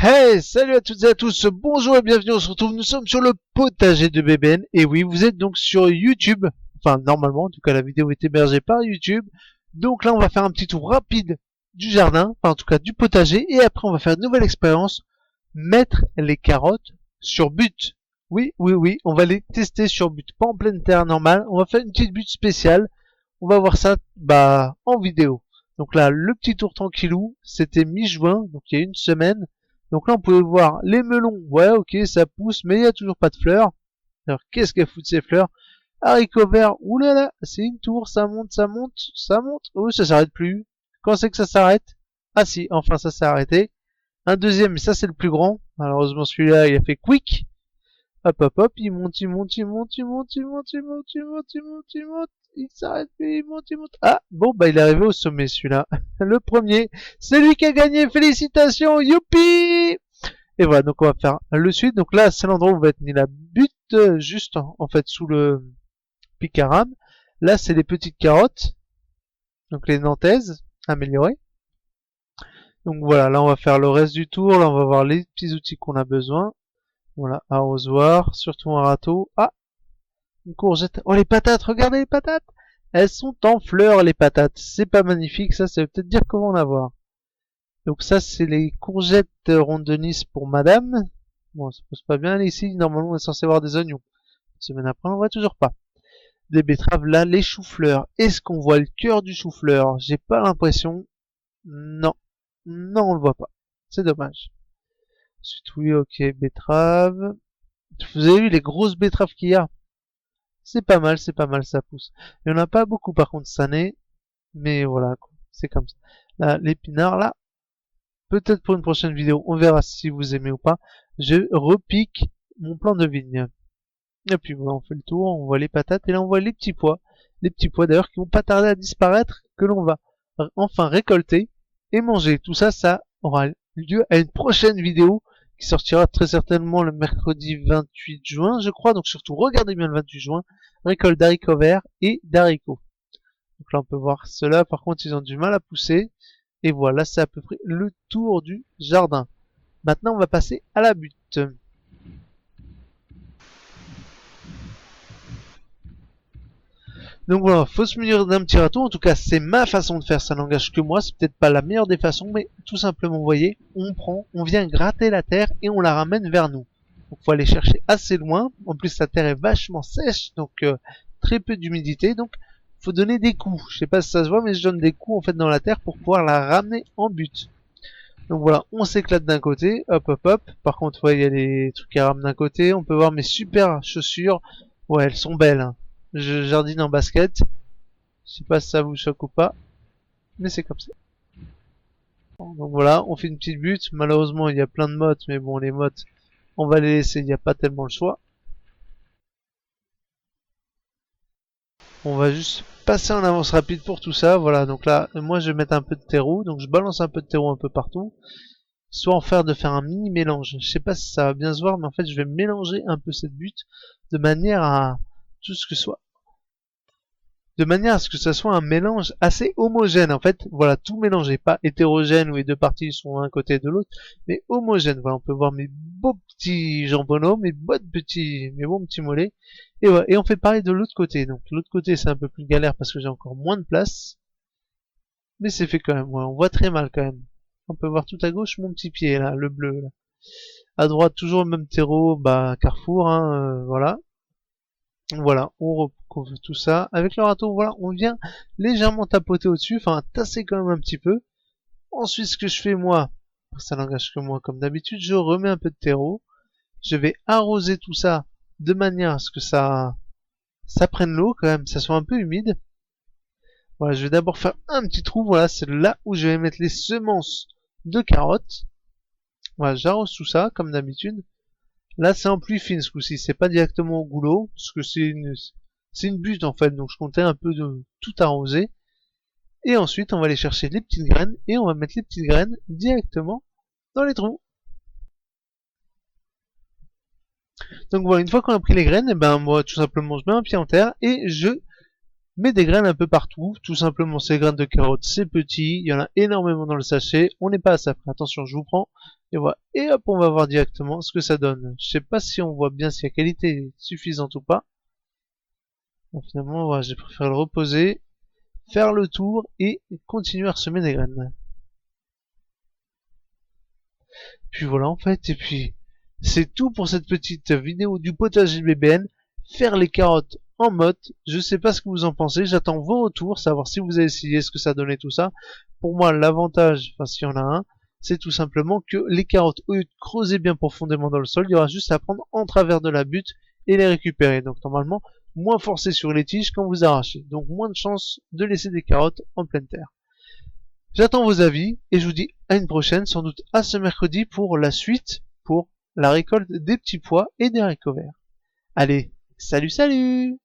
Hey, salut à toutes et à tous, bonjour et bienvenue, on se retrouve, nous sommes sur le potager de BBN, et oui, vous êtes donc sur YouTube, enfin normalement, en tout cas la vidéo est hébergée par YouTube, donc là on va faire un petit tour rapide du jardin, enfin en tout cas du potager, et après on va faire une nouvelle expérience, mettre les carottes sur but. Oui, oui, oui, on va les tester sur but, pas en pleine terre normale, on va faire une petite butte spéciale, on va voir ça en vidéo. Donc là, le petit tour tranquillou, c'était mi-juin, donc il y a une semaine. Donc là, on pouvait voir les melons. Ouais, ok, ça pousse, mais il n'y a toujours pas de fleurs. Alors, qu'est-ce qu'elle fout de ces fleurs? Haricots verts, oulala, c'est une tour, ça monte, ça monte, ça monte. Oh, ça s'arrête plus. Quand c'est que ça s'arrête? Ah si, enfin ça s'est arrêté. Un deuxième, mais ça c'est le plus grand. Malheureusement, celui-là, il a fait quick. Hop, hop, hop, il monte, il monte, il monte, il monte, il monte, il monte, il monte, il monte, il monte. Il s'arrête plus, il monte, il monte. Ah, bon, bah il est arrivé au sommet celui-là. Le premier, c'est lui qui a gagné, félicitations, youpi! Et voilà, donc on va faire le suite. Donc là, c'est l'endroit où on va tenir la butte, juste en fait sous le pic à rame. Là, c'est les petites carottes, donc les nantaises améliorées. Donc voilà, là on va faire le reste du tour. Là, on va voir les petits outils qu'on a besoin. Voilà, arrosoir, surtout un râteau. Ah, une courgette. Oh, les patates, regardez les patates. Elles sont en fleurs, les patates. C'est pas magnifique, ça veut peut-être dire qu'on va en avoir. Donc ça, c'est les courgettes rondes de Nice pour madame. Bon, ça pose pas bien. Ici, normalement, on est censé avoir des oignons. Une semaine après, on voit toujours pas. Des betteraves, là, les choux-fleurs. Est-ce qu'on voit le cœur du chou-fleur? J'ai pas l'impression. Non. Non, on le voit pas. C'est dommage. Ensuite, oui, ok, betteraves. Vous avez vu les grosses betteraves qu'il y a? C'est pas mal, ça pousse. Il y en a pas beaucoup, par contre, cette année. Mais voilà, c'est comme ça. Là, l'épinard, là, peut-être pour une prochaine vidéo, on verra si vous aimez ou pas. Je repique mon plan de vigne. Et puis voilà, on fait le tour, on voit les patates et là on voit les petits pois. Les petits pois d'ailleurs qui vont pas tarder à disparaître, que l'on va enfin récolter et manger. Tout ça, ça aura lieu à une prochaine vidéo qui sortira très certainement le mercredi 28 juin, je crois. Donc surtout, regardez bien le 28 juin, récolte d'haricots verts et d'haricots. Donc là, on peut voir ceux-là. Par contre, ils ont du mal à pousser. Et voilà, c'est à peu près le tour du jardin. Maintenant, on va passer à la butte. Donc voilà, faut se munir d'un petit râteau. En tout cas, c'est ma façon de faire, ça n'engage que moi. C'est peut-être pas la meilleure des façons, mais tout simplement, vous voyez, on vient gratter la terre et on la ramène vers nous. Donc faut aller chercher assez loin. En plus, la terre est vachement sèche, donc très peu d'humidité. Donc faut donner des coups. Je sais pas si ça se voit, mais je donne des coups en fait dans la terre pour pouvoir la ramener en but. Donc voilà, on s'éclate d'un côté, hop hop hop. Par contre, ouais, il y a des trucs à ramener d'un côté. On peut voir mes super chaussures. Ouais, elles sont belles, hein. Je jardine en basket. Je sais pas si ça vous choque ou pas, mais c'est comme ça. Donc voilà, on fait une petite butte. Malheureusement, il y a plein de mottes, mais bon, les mottes, on va les laisser, il n'y a pas tellement le choix. On va juste passer en avance rapide pour tout ça. Voilà, donc là, moi je vais mettre un peu de terreau, donc je balance un peu de terreau un peu partout. Soit de faire un mini mélange. Je sais pas si ça va bien se voir, mais en fait, je vais mélanger un peu cette butte de manière à tout ce que soit de manière à ce que ça soit un mélange assez homogène. En fait, voilà, tout mélangé, pas hétérogène où les deux parties sont un côté de l'autre, mais homogène. Voilà, on peut voir mes beaux petits jambonneaux, mes bons petits mollets. Et voilà, et on fait pareil de l'autre côté. Donc l'autre côté, c'est un peu plus galère parce que j'ai encore moins de place, mais c'est fait quand même. Ouais, on voit très mal quand même. On peut voir tout à gauche mon petit pied là, le bleu. Là. À droite, toujours le même terreau, Carrefour, hein, voilà. Voilà, on recouvre tout ça. Avec le râteau, voilà, on vient légèrement tapoter au-dessus, enfin tasser quand même un petit peu. Ensuite, ce que je fais moi, ça n'engage que moi comme d'habitude, je remets un peu de terreau. Je vais arroser tout ça de manière à ce que ça prenne l'eau quand même, ça soit un peu humide. Voilà, je vais d'abord faire un petit trou, voilà, c'est là où je vais mettre les semences de carottes. Voilà, j'arrose tout ça comme d'habitude. Là, c'est en pluie fine ce coup-ci, c'est pas directement au goulot, parce que c'est une butte en fait, donc je comptais un peu de tout arroser. Et ensuite, on va aller chercher les petites graines et on va mettre les petites graines directement dans les trous. Donc voilà, une fois qu'on a pris les graines, et ben moi tout simplement je mets un pied en terre et je mets des graines un peu partout. Tout simplement, ces graines de carottes, c'est petit. Il y en a énormément dans le sachet. On n'est pas à ça près. Attention, je vous prends. Et voilà. Et hop, on va voir directement ce que ça donne. Je sais pas si on voit bien si la qualité est suffisante ou pas. Donc, finalement, voilà, j'ai préféré le reposer, faire le tour et continuer à ressemer des graines. Puis voilà en fait, et puis c'est tout pour cette petite vidéo du potager de BBN. Faire les carottes en mode, je sais pas ce que vous en pensez, j'attends vos retours, savoir si vous avez essayé, ce que ça donnait tout ça. Pour moi, l'avantage, enfin s'il y en a un, c'est tout simplement que les carottes, au lieu de creuser bien profondément dans le sol, il y aura juste à prendre en travers de la butte et les récupérer. Donc normalement, moins forcé sur les tiges quand vous arrachez. Donc moins de chances de laisser des carottes en pleine terre. J'attends vos avis et je vous dis à une prochaine, sans doute à ce mercredi pour la suite, pour la récolte des petits pois et des haricots verts. Allez, salut salut!